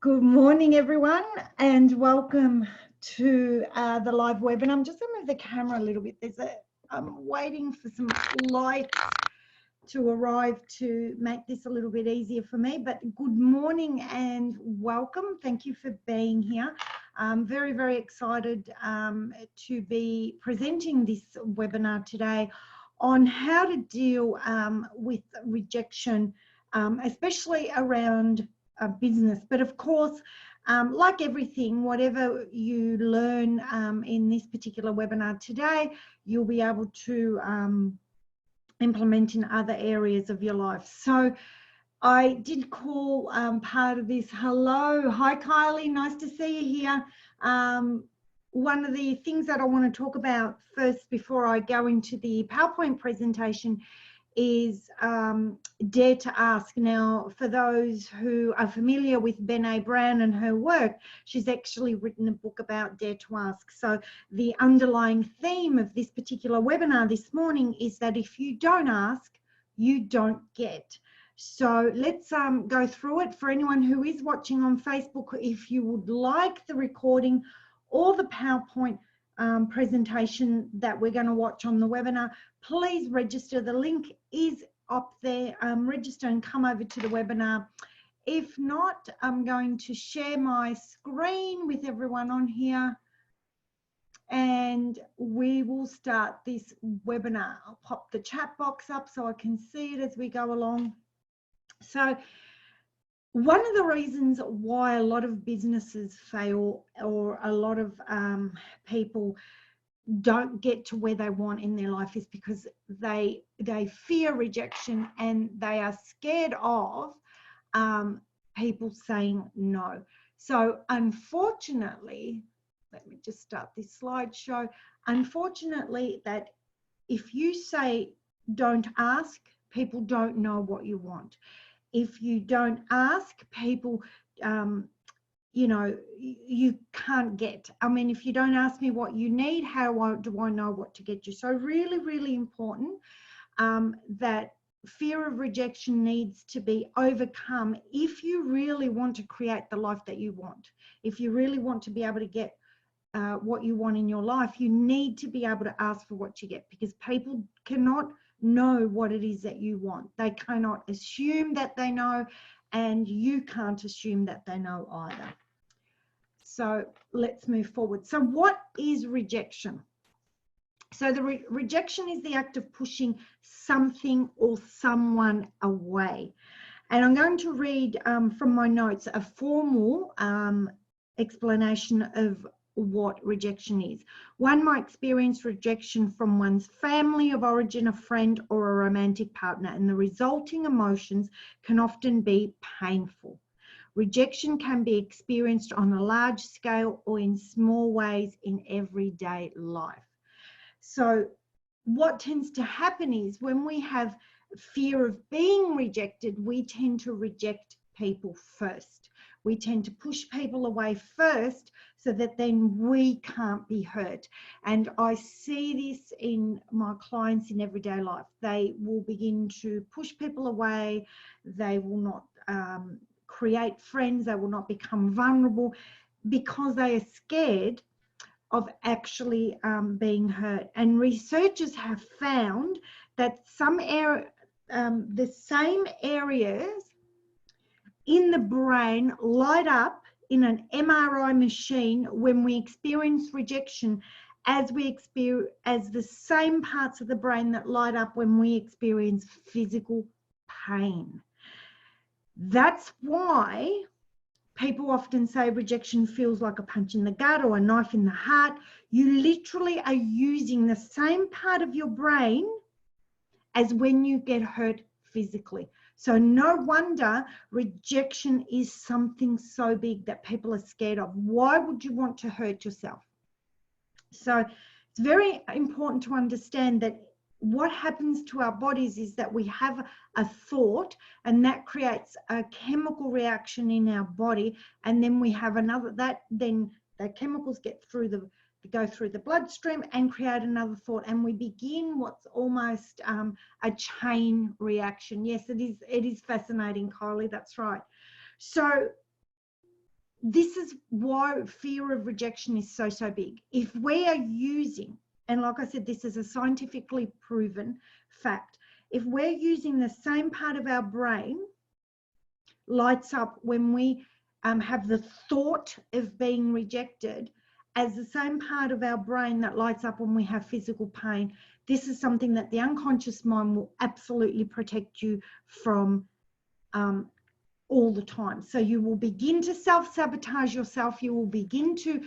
Good morning, everyone, and welcome to the live webinar. I'm just going to move the camera a little bit. I'm waiting for some lights to arrive to make this a little bit easier for me. But good morning and welcome. Thank you for being here. I'm very, very excited to be presenting this webinar today on how to deal with rejection, especially around business. But of course, like everything, whatever you learn in this particular webinar today, you'll be able to implement in other areas of your life. So I did call part of this. Hello, hi Kylie, nice to see you here. One of the things that I want to talk about first before I go into the PowerPoint presentation is dare to ask. Now, for those who are familiar with Brené Brown and her work, she's actually written a book about dare to ask. So the underlying theme of this particular webinar this morning is that if you don't ask, you don't get. So let's go through it. For anyone who is watching on Facebook, if you would like the recording or the PowerPoint presentation that we're going to watch on the webinar, please register. The link is up there. Register and come over to the webinar. If not, I'm going to share my screen with everyone on here and we will start this webinar. I'll pop the chat box up so I can see it as we go along. So one of the reasons why a lot of businesses fail, or a lot of people don't get to where they want in their life, is because they fear rejection and they are scared of people saying no. So unfortunately, let me just start this slideshow. Unfortunately, that if you say don't ask, people don't know what you want. If you don't ask, people you know, you can't get. I mean, if you don't ask me what you need, how do I know what to get you? So really, really important that fear of rejection needs to be overcome if you really want to create the life that you want. If you really want to be able to get what you want in your life, you need to be able to ask for what you get, because people cannot know what it is that you want. They cannot assume that they know, and you can't assume that they know either. So let's move forward. So what is rejection? So the rejection is the act of pushing something or someone away. And I'm going to read from my notes a formal explanation of what rejection is. One might experience rejection from one's family of origin, a friend, or a romantic partner, and the resulting emotions can often be painful. Rejection can be experienced on a large scale or in small ways in everyday life. So what tends to happen is when we have fear of being rejected, we tend to reject people first. We tend to push people away first so that then we can't be hurt. And I see this in my clients in everyday life. They will begin to push people away. They will not create friends. They will not become vulnerable because they are scared of actually being hurt. And researchers have found that the same areas in the brain light up in an MRI machine when we experience rejection as the same parts of the brain that light up when we experience physical pain. That's why people often say rejection feels like a punch in the gut or a knife in the heart. You literally are using the same part of your brain as when you get hurt physically. So no wonder rejection is something so big that people are scared of. Why would you want to hurt yourself? So it's very important to understand that what happens to our bodies is that we have a thought, and that creates a chemical reaction in our body, and then we have another, then the chemicals go through the bloodstream and create another thought, and we begin what's almost a chain reaction. Yes, it is fascinating, Kylie, that's right. So this is why fear of rejection is so, so big. If we are using, and like I said, this is a scientifically proven fact, if we're using the same part of our brain lights up when we have the thought of being rejected as the same part of our brain that lights up when we have physical pain, this is something that the unconscious mind will absolutely protect you from all the time. So you will begin to self-sabotage yourself. You will begin to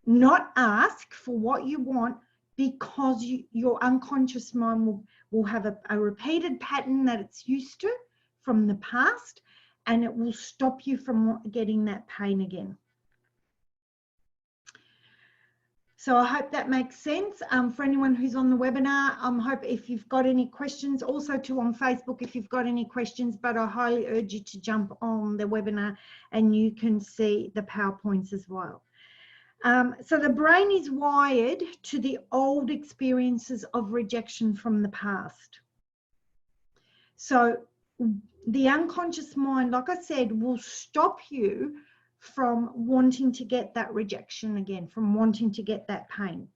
not ask for what you want because your unconscious mind will have a repeated pattern that it's used to from the past, and it will stop you from getting that pain again. So I hope that makes sense for anyone who's on the webinar. I hope if you've got any questions, also too on Facebook if you've got any questions, but I highly urge you to jump on the webinar and you can see the PowerPoints as well. So the brain is wired to the old experiences of rejection from the past. So the unconscious mind, like I said, will stop you from wanting to get that rejection again, from wanting to get that pain.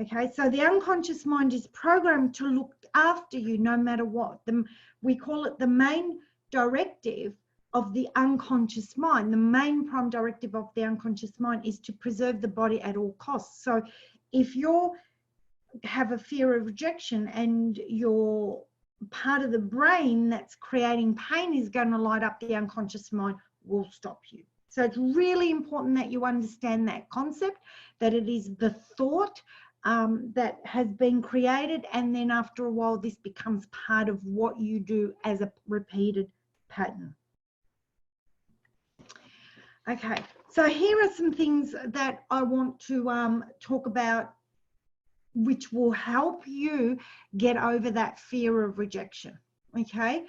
Okay, so the unconscious mind is programmed to look after you no matter what. We call it the main directive of the unconscious mind. The main prime directive of the unconscious mind is to preserve the body at all costs. So if you have a fear of rejection and your part of the brain that's creating pain is going to light up, the unconscious mind will stop you. So it's really important that you understand that concept, that it is the thought that has been created, and then after a while this becomes part of what you do as a repeated pattern. Okay, so here are some things that I want to talk about which will help you get over that fear of rejection. Okay,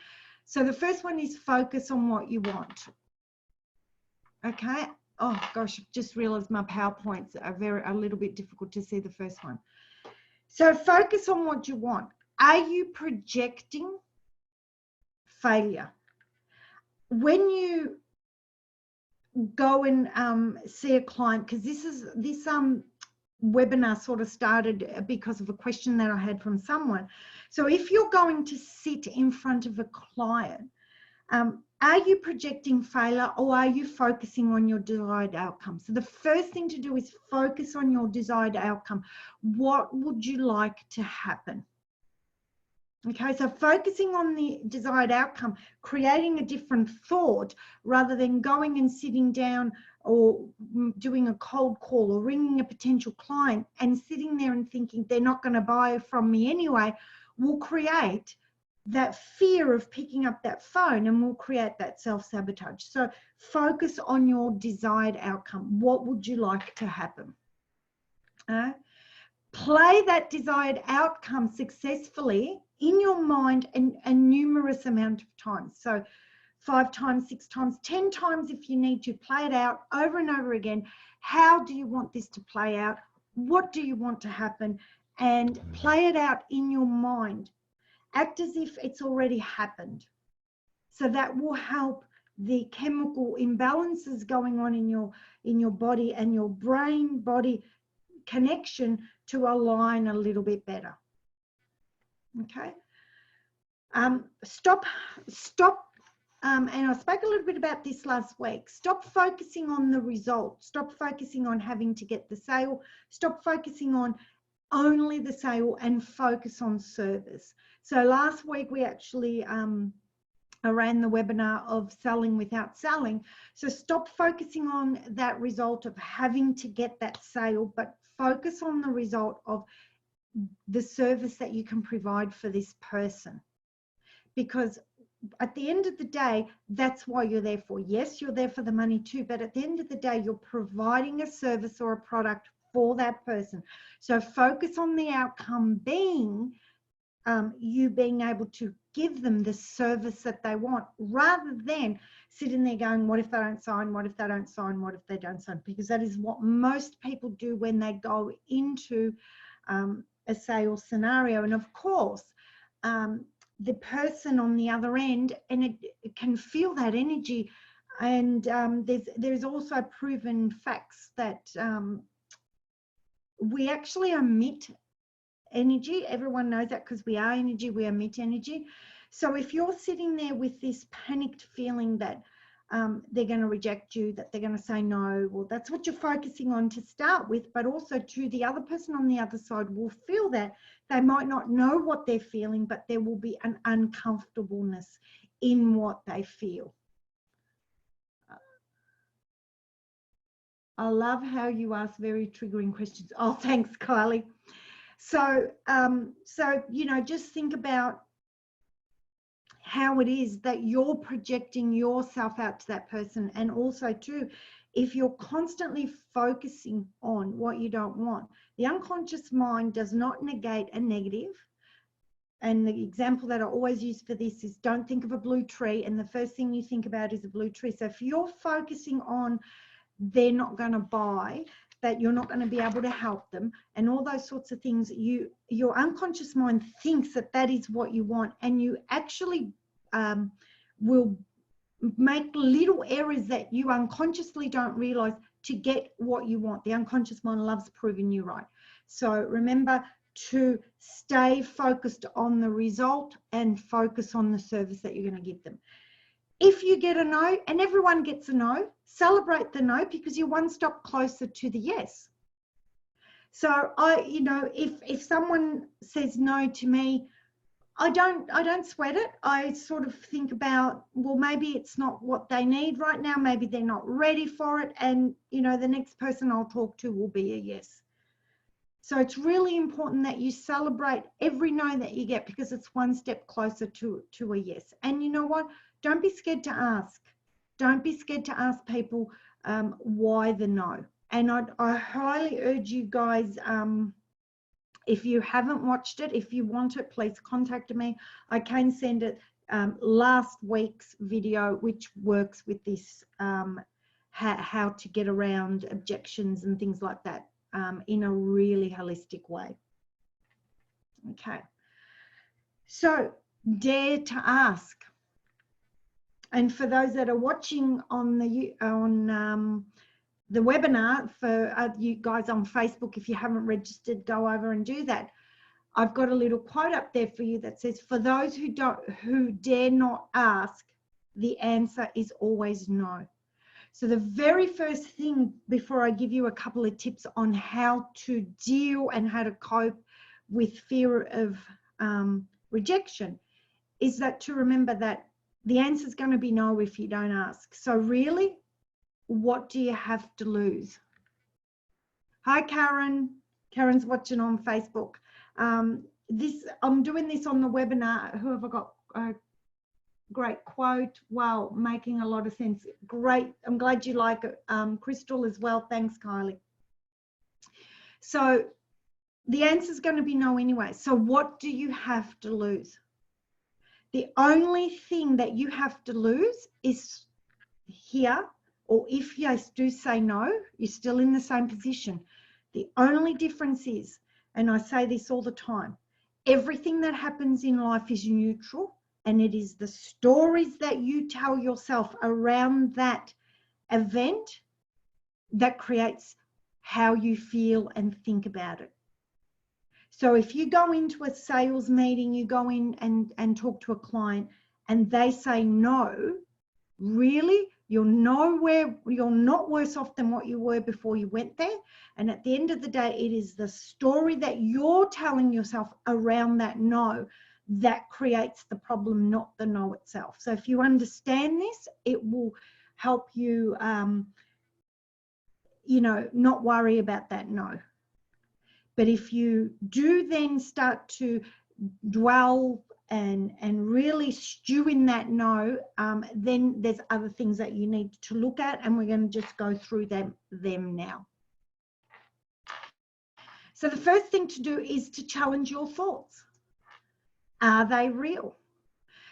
so the first one is focus on what you want. Okay, oh gosh, I've just realized my PowerPoints are a little bit difficult to see the first one. So focus on what you want. Are you projecting failure? When you go and see a client, because this webinar sort of started because of a question that I had from someone. So if you're going to sit in front of a client, are you projecting failure or are you focusing on your desired outcome? So the first thing to do is focus on your desired outcome. What would you like to happen? Okay, so focusing on the desired outcome, creating a different thought rather than going and sitting down or doing a cold call or ringing a potential client and sitting there and thinking they're not going to buy from me anyway, will create that fear of picking up that phone and will create that self-sabotage. So focus on your desired outcome. What would you like to happen? Play that desired outcome successfully in your mind a numerous amount of times. So 5 times, 6 times, 10 times if you need to. Play it out over and over again. How do you want this to play out? What do you want to happen? And play it out in your mind. Act as if it's already happened. So that will help the chemical imbalances going on in your body and your brain body connection to align a little bit better. Okay. Stop. And I spoke a little bit about this last week. Stop focusing on the result. Stop focusing on having to get the sale. Stop focusing on only the sale and focus on service. So last week we actually I ran the webinar of selling without selling. So stop focusing on that result of having to get that sale, but focus on the result of the service that you can provide for this person. Because at the end of the day, that's why you're there for. Yes, you're there for the money too, but at the end of the day, you're providing a service or a product for that person. So focus on the outcome being you being able to give them the service that they want, rather than sitting there going, what if they don't sign? What if they don't sign? What if they don't sign? Because that is what most people do when they go into a sales scenario. And of course, the person on the other end, and it can feel that energy And there's also proven facts that we actually emit energy. Everyone knows that because we are energy, we emit energy. So if you're sitting there with this panicked feeling that they're going to reject you, that they're going to say no, well, that's what you're focusing on to start with, but also to the other person on the other side will feel that. They might not know what they're feeling, but there will be an uncomfortableness in what they feel. I love how you ask very triggering questions. Oh, thanks, Kylie. So, you know, just think about how it is that you're projecting yourself out to that person. And also too, if you're constantly focusing on what you don't want, the unconscious mind does not negate a negative. And the example that I always use for this is, don't think of a blue tree and the first thing you think about is a blue tree. So if you're focusing on they're not going to buy, that you're not going to be able to help them, and all those sorts of things, your unconscious mind thinks that that is what you want, and you actually will make little errors that you unconsciously don't realize to get what you want. The unconscious mind loves proving you right. So remember to stay focused on the result and focus on the service that you're going to give them. If you get a no, and everyone gets a no, celebrate the no, because you're one step closer to the yes. So you know, if someone says no to me, I don't sweat it. I sort of think about, well, maybe it's not what they need right now. Maybe they're not ready for it. And, you know, the next person I'll talk to will be a yes. So it's really important that you celebrate every no that you get, because it's one step closer to a yes. And you know what? Don't be scared to ask. Don't be scared to ask people why the no. And I highly urge you guys, if you haven't watched it, if you want it, please contact me. I can send it last week's video, which works with this, how to get around objections and things like that in a really holistic way. Okay. So dare to ask. And for those that are watching on the webinar, for you guys on Facebook, if you haven't registered, go over and do that. I've got a little quote up there for you that says, for those who dare not ask, the answer is always no. So the very first thing, before I give you a couple of tips on how to deal and how to cope with fear of rejection, is that to remember that the answer is going to be no if you don't ask. So really, what do you have to lose? Hi, Karen. Karen's watching on Facebook. I'm doing this on the webinar. Who have I got? Great quote. Wow, making a lot of sense. Great. I'm glad you like it. Crystal as well. Thanks, Kylie. So the answer is going to be no anyway. So what do you have to lose? The only thing that you have to lose is here, or if you do say no, you're still in the same position. The only difference is, and I say this all the time, everything that happens in life is neutral, and it is the stories that you tell yourself around that event that creates how you feel and think about it. So if you go into a sales meeting, you go in and talk to a client and they say no, really, you're not worse off than what you were before you went there. And at the end of the day, it is the story that you're telling yourself around that no that creates the problem, not the no itself. So if you understand this, it will help you, you know, not worry about that no. But if you do then start to dwell and really stew in that no, then there's other things that you need to look at, and we're going to just go through them now. So the first thing to do is to challenge your thoughts. Are they real?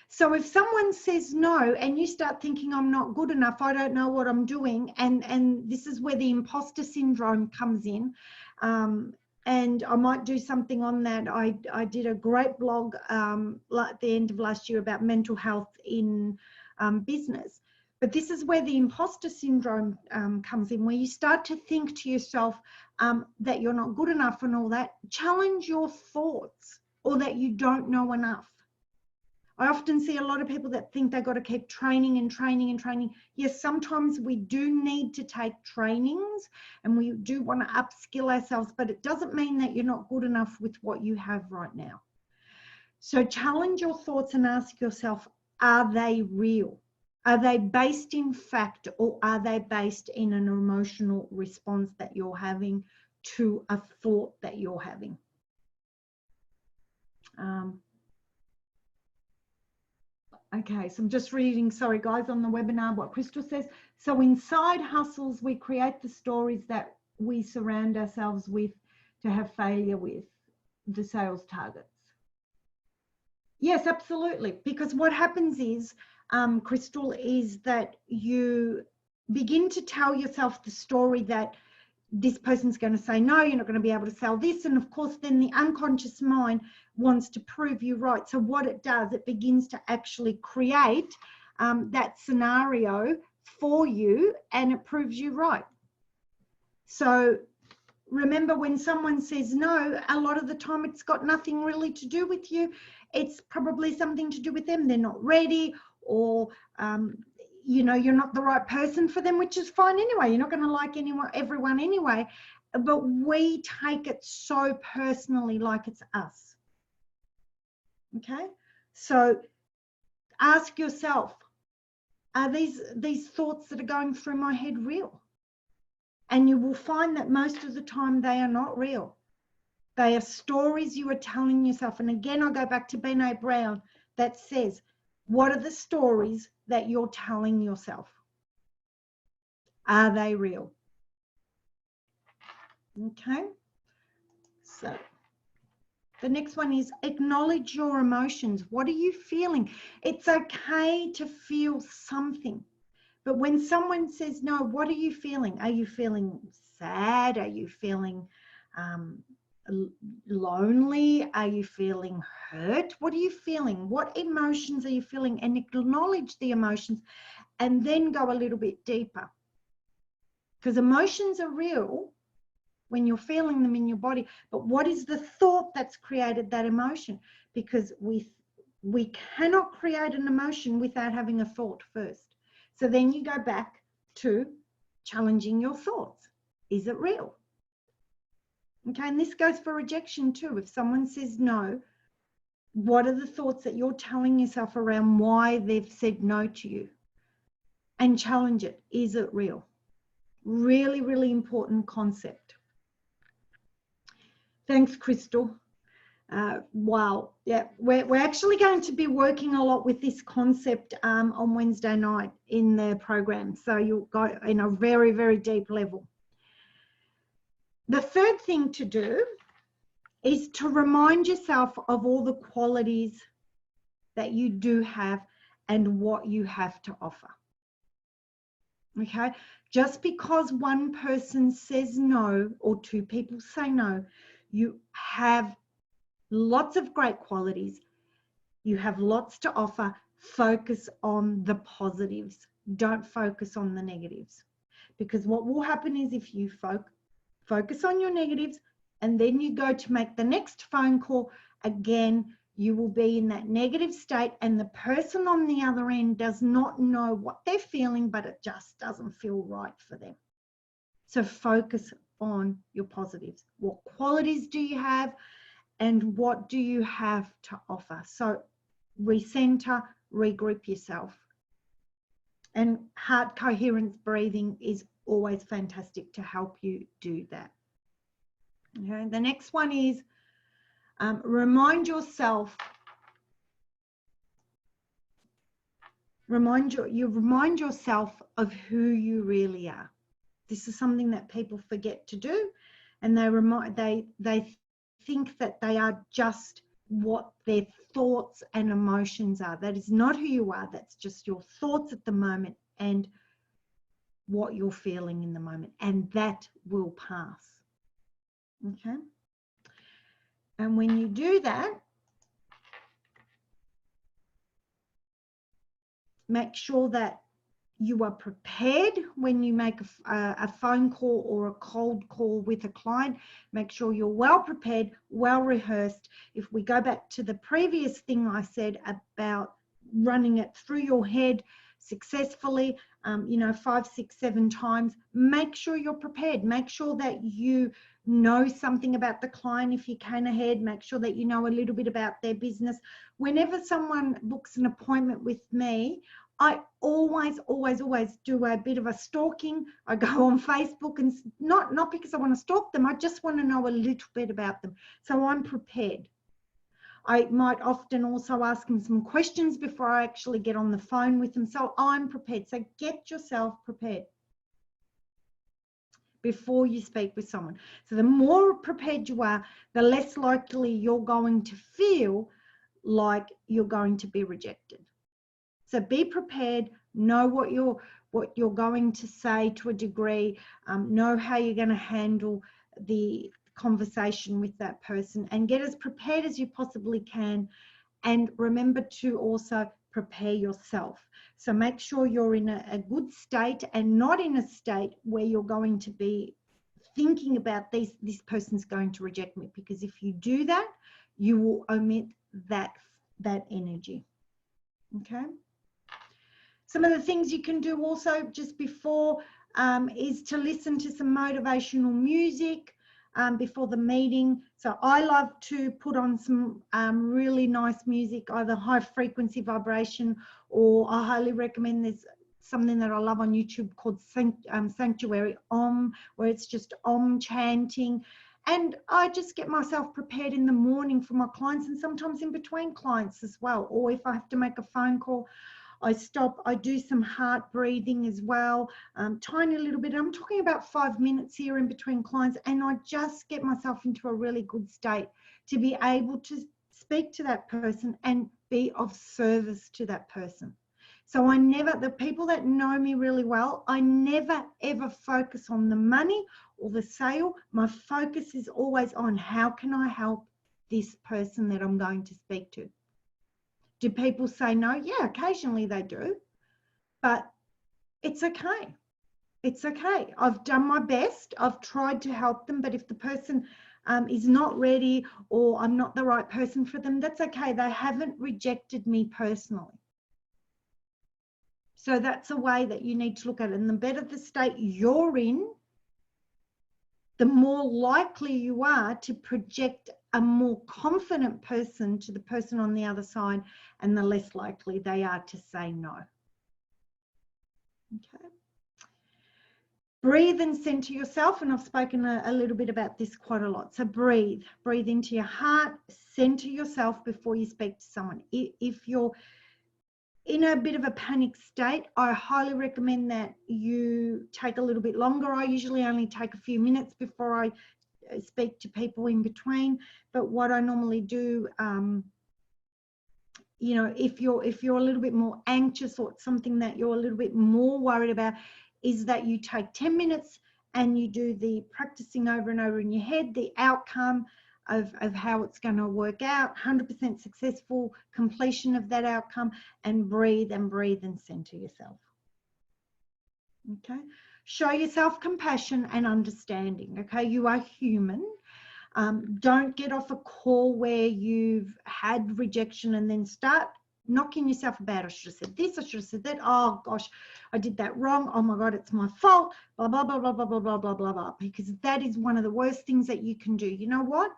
So if someone says no and you start thinking, I'm not good enough, I don't know what I'm doing, and this is where the imposter syndrome comes in, and I might do something on that. I did a great blog at the end of last year about mental health in business. But this is where the imposter syndrome comes in, where you start to think to yourself that you're not good enough and all that. Challenge your thoughts, or that you don't know enough. I often see a lot of people that think they've got to keep training and training and training. Yes, sometimes we do need to take trainings and we do want to upskill ourselves, but it doesn't mean that you're not good enough with what you have right now. So challenge your thoughts and ask yourself, are they real? Are they based in fact, or are they based in an emotional response that you're having to a thought that you're having? Okay, so I'm just reading, sorry guys, on the webinar what Crystal says. So inside hustles, we create the stories that we surround ourselves with to have failure with the sales targets. Yes, absolutely. Because what happens is, Crystal, is that you begin to tell yourself the story that this person's going to say no, you're not going to be able to sell this. And of course, then the unconscious mind wants to prove you right. So what it does, it begins to actually create that scenario for you, and it proves you right. So remember, when someone says no, a lot of the time it's got nothing really to do with you. It's probably something to do with them. They're not ready, or you know, you're not the right person for them, which is fine anyway. You're not going to like everyone anyway. But we take it so personally, like it's us. Okay, so ask yourself, are these thoughts that are going through my head real? And you will find that most of the time they are not real. They are stories you are telling yourself. And again, I'll go back to Brené Brown that says, what are the stories that you're telling yourself? Are they real? Okay. So the next one is acknowledge your emotions. What are you feeling? It's okay to feel something. But when someone says no, what are you feeling? Are you feeling sad? Are you feeling lonely? Are you feeling hurt? What are you feeling? What emotions are you feeling? And acknowledge the emotions, and then go a little bit deeper. Because emotions are real when you're feeling them in your body. But what is the thought that's created that emotion? Because we cannot create an emotion without having a thought first. So then you go back to challenging your thoughts. Is it real? Okay, and this goes for rejection too. If someone says no, what are the thoughts that you're telling yourself around why they've said no to you? And challenge it. Is it real? Really, really important concept. Thanks, Crystal. Wow. Yeah, we're actually going to be working a lot with this concept on Wednesday night in the program. So you'll go in a very, very deep level. The third thing to do is to remind yourself of all the qualities that you do have and what you have to offer. Okay, just because one person says no or two people say no, you have lots of great qualities. You have lots to offer. Focus on the positives. Don't focus on the negatives. Because what will happen is, if you focus on your negatives and then you go to make the next phone call, again, you will be in that negative state, and the person on the other end does not know what they're feeling, but it just doesn't feel right for them. So focus on your positives. What qualities do you have, and what do you have to offer? So recenter, regroup yourself. And heart coherence breathing is always fantastic to help you do that. Okay, the next one is remind yourself of who you really are. This is something that people forget to do, and they think that they are just what their thoughts and emotions are. That is not who you are. That's just your thoughts at the moment and what you're feeling in the moment, and that will pass. Okay, and when you do that, make sure that you are prepared when you make a phone call or a cold call with a client. Make sure you're well prepared, well rehearsed. If we go back to the previous thing I said about running it through your head successfully, 5, 6, 7 times, make sure you're prepared. Make sure that you know something about the client if you can ahead. Make sure that you know a little bit about their business. Whenever someone books an appointment with me, I always do a bit of a stalking. I go on Facebook, and not because I want to stalk them. I just want to know a little bit about them. So I'm prepared. I might often also ask them some questions before I actually get on the phone with them. So I'm prepared. So get yourself prepared before you speak with someone. So the more prepared you are, the less likely you're going to feel like you're going to be rejected. So be prepared, know what you're going to say to a degree, know how you're going to handle the conversation with that person, and get as prepared as you possibly can. And remember to also prepare yourself. So make sure you're in a good state, and not in a state where you're going to be thinking about this person's going to reject me, because if you do that, you will omit that energy. Okay. Some of the things you can do also just before is to listen to some motivational music before the meeting. So I love to put on some really nice music, either high frequency vibration, or I highly recommend there's something that I love on YouTube called Sanctuary Om, where it's just Om chanting. And I just get myself prepared in the morning for my clients, and sometimes in between clients as well. Or if I have to make a phone call, I stop, I do some heart breathing as well, tiny little bit. I'm talking about 5 minutes here in between clients, and I just get myself into a really good state to be able to speak to that person and be of service to that person. So the people that know me really well, I never ever focus on the money or the sale. My focus is always on how can I help this person that I'm going to speak to. Do people say no? Yeah, occasionally they do, but it's okay. It's okay. I've done my best. I've tried to help them, but if the person is not ready, or I'm not the right person for them, that's okay. They haven't rejected me personally. So that's a way that you need to look at it. And the better the state you're in, the more likely you are to project a more confident person to the person on the other side, and the less likely they are to say no. Okay. Breathe and center yourself, and I've spoken a little bit about this quite a lot. So breathe into your heart, center yourself before you speak to someone. If you're in a bit of a panic state, I highly recommend that you take a little bit longer. I usually only take a few minutes before I speak to people in between. But what I normally do, if you're a little bit more anxious, or something that you're a little bit more worried about, is that you take 10 minutes and you do the practicing over and over in your head, the outcome of how it's going to work out, 100% successful completion of that outcome, and breathe and center yourself. Okay. Show yourself compassion and understanding. Okay. You are human. Don't get off a call where you've had rejection and then start knocking yourself about. I should have said this, I should have said that. Oh gosh, I did that wrong. Oh my God, it's my fault. Blah, blah, blah, blah, blah, blah, blah, blah, blah, blah. Because that is one of the worst things that you can do. You know what?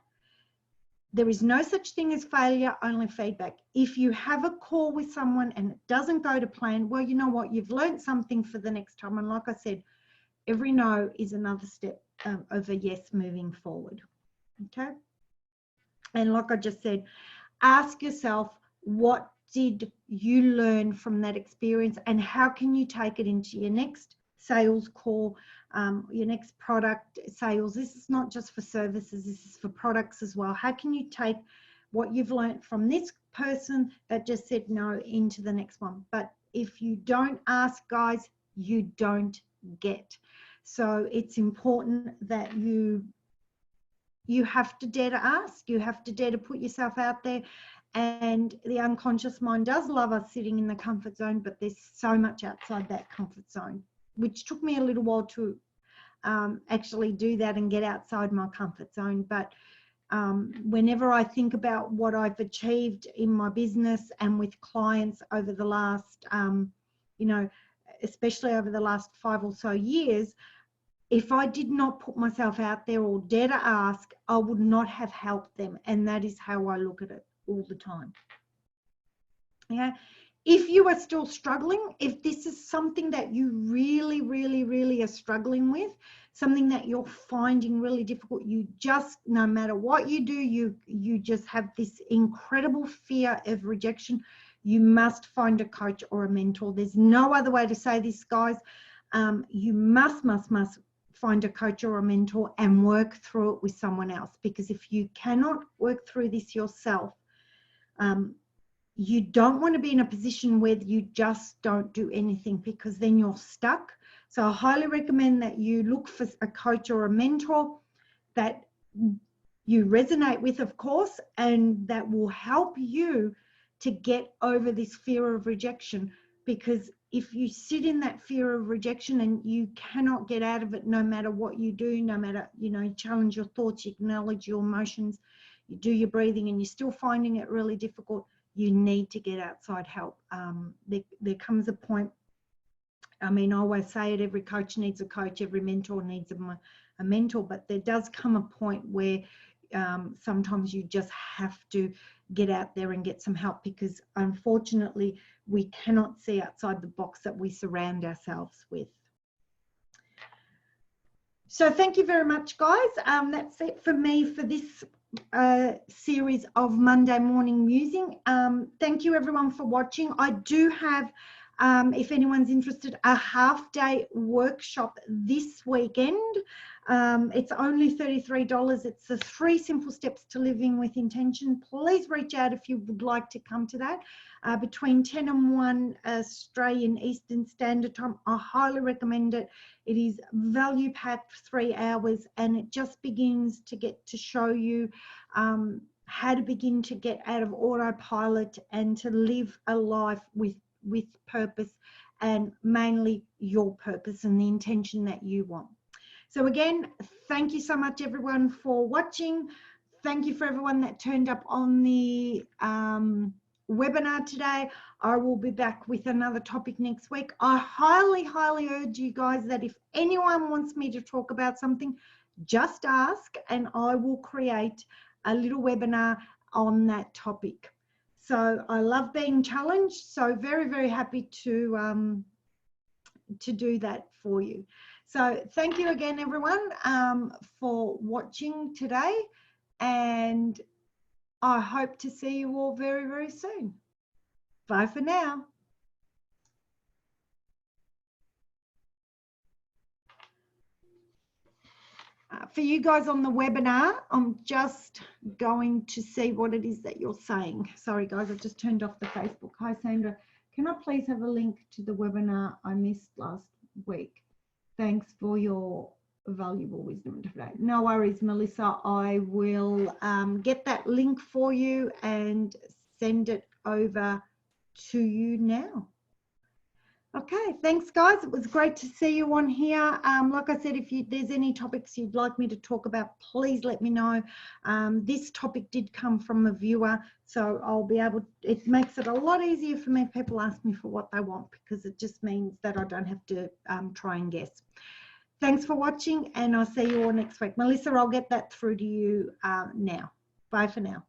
There is no such thing as failure, only feedback. If you have a call with someone and it doesn't go to plan, well, you know what? You've learned something for the next time. And like I said, every no is another step of a yes moving forward. Okay. And like I just said, ask yourself, what did you learn from that experience, and how can you take it into your next sales call, your next product sales? This is not just for services, this is for products as well. How can you take what you've learned from this person that just said no into the next one? But if you don't ask, guys, you don't get. So it's important that you You have to dare to ask. You have to dare to put yourself out there. And the unconscious mind does love us sitting in the comfort zone, but there's so much outside that comfort zone, which took me a little while to actually do that and get outside my comfort zone. But whenever I think about what I've achieved in my business and with clients over the last, you know, especially over the last 5 or so years, if I did not put myself out there or dare to ask, I would not have helped them. And that is how I look at it all the time. Yeah. If you are still struggling, if this is something that you really are struggling with, something that you're finding really difficult, you just, no matter what you do, you just have this incredible fear of rejection, you must find a coach or a mentor. There's no other way to say this, guys. You must find a coach or a mentor and work through it with someone else, because if you cannot work through this yourself, you don't want to be in a position where you just don't do anything, because then you're stuck. So I highly recommend that you look for a coach or a mentor that you resonate with, of course, and that will help you to get over this fear of rejection. Because if you sit in that fear of rejection and you cannot get out of it, no matter what you do, no matter, you know, you challenge your thoughts, you acknowledge your emotions, you do your breathing, and you're still finding it really difficult, you need to get outside help. There comes a point, I mean, I always say it, every coach needs a coach, every mentor needs a mentor, but there does come a point where sometimes you just have to get out there and get some help, because unfortunately we cannot see outside the box that we surround ourselves with. So thank you very much, guys. That's it for me for this series of Monday morning musing. Thank you everyone for watching. I do have, if anyone's interested, a half-day workshop this weekend. It's only $33. It's the 3 simple steps to living with intention. Please reach out if you would like to come to that. Between 10 and 1 Australian Eastern Standard Time. I highly recommend it. It is value-packed, 3 hours, and it just begins to get to show you how to begin to get out of autopilot and to live a life with purpose, and mainly your purpose and the intention that you want. So again, thank you so much everyone for watching. Thank you for everyone that turned up on the webinar today. I will be back with another topic next week. I highly urge you guys that if anyone wants me to talk about something, just ask and I will create a little webinar on that topic. So I love being challenged, so very happy to do that for you. So thank you again everyone for watching today, and I hope to see you all very soon. Bye for now. For you guys on the webinar, I'm just going to see what it is that you're saying. Sorry guys, I've just turned off the Facebook. Hi Sandra, can I please have a link to the webinar I missed last week? Thanks for your valuable wisdom today. No worries, Melissa. I will get that link for you and send it over to you now. Okay, thanks guys. It was great to see you on here. Like I said, if there's any topics you'd like me to talk about, please let me know. This topic did come from a viewer, so I'll be able, it makes it a lot easier for me if people ask me for what they want, because it just means that I don't have to try and guess. Thanks for watching, and I'll see you all next week. Melissa, I'll get that through to you now. Bye for now.